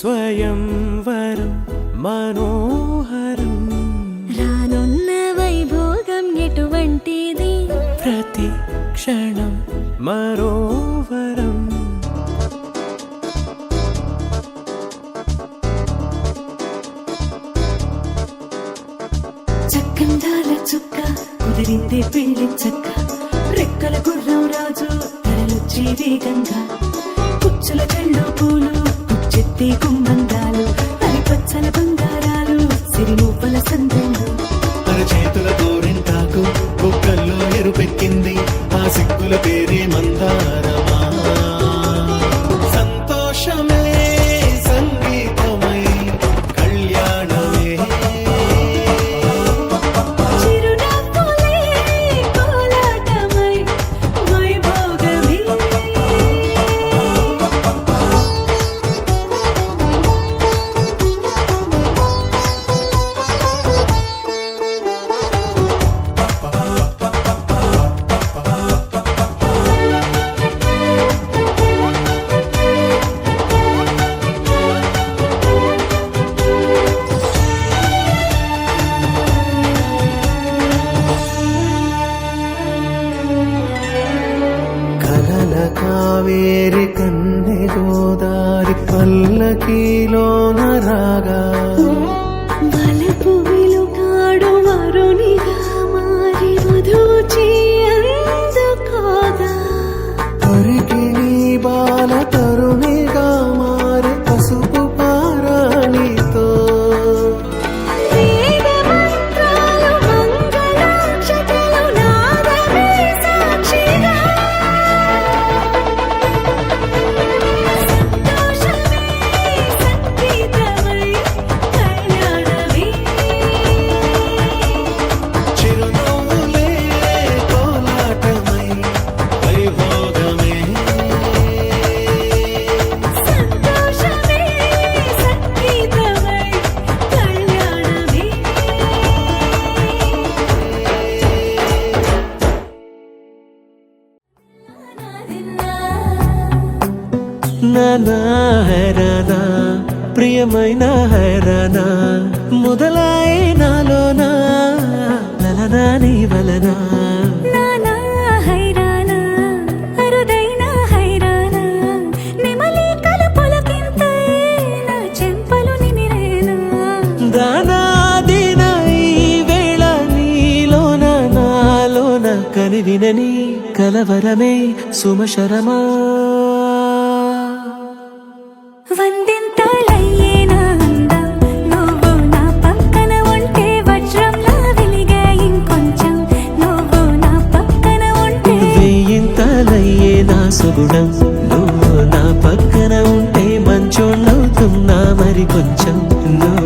స్వయంవరం మనోహరం రానున్న వైభోగం ఎటువంటిది ప్రతి క్షణం మరోవరం చక్కందాల చుక్క కుదిరిందే పెళ్లి చక్క రెక్కల గుర్రం రాజు తరలొచ్చి వేగంగా కుచ్చుల కళ్ళు పూలు కుచ్చెత్తి గుమ్మందాలు అరి పచ్చల బంగారాలు సిరిమూపల సందెళ్ళు చేతుల గోరింటాకు కుక్కల్లో ఎరుపెక్కింది ఆ సిక్కుల పేరే మందారమా సంతోషమే సంగీతమై కళ్యాణమే చిరునవ్వులే కోలాటమై వైభోగమే కలల కావేరి కన్నె గోదారి పల్లకీలోన రాగా వలపు వెలుగాడు వరునిగా మారి మధుచి అందుకోగా తరికి నీ బాల తరుణిగా మారి పసుపు పారాణితో వేద మంత్రాలు మంగళాక్షతలు నాదమే సాక్షిగా సంతోషమే సంగీతమై కళ్యాణమే చిరునవ్వులే కోలాటమై వైభోగమే సంతోషమే సంగీతమై కళ్యాణమే నానా హైరానా ప్రియమైన హైరానా మొదలాయి నాలోనా లలనా నీ వలనా నానా హైరానా అరుదైన హైరానా నెమలి కలుపులకింతై నా చెంపలు నిమిరేనా దానాదిన ఈ వేళ నీలోన నాలోన కనివినని కలవరమే సుమశరమా వందింతలయ్యేనా అందం నువ్వు నా పక్కన ఉంటే వజ్రంలా వెలిగే ఇంకొంచెం నువ్వు నా పక్కన ఉంటే వేయింతలయ్యే నా సుగుణం నువ్వు నా పక్కన ఉంటే మంచోళ్ళవుతున్నా మరి కొంచెం నువ్వు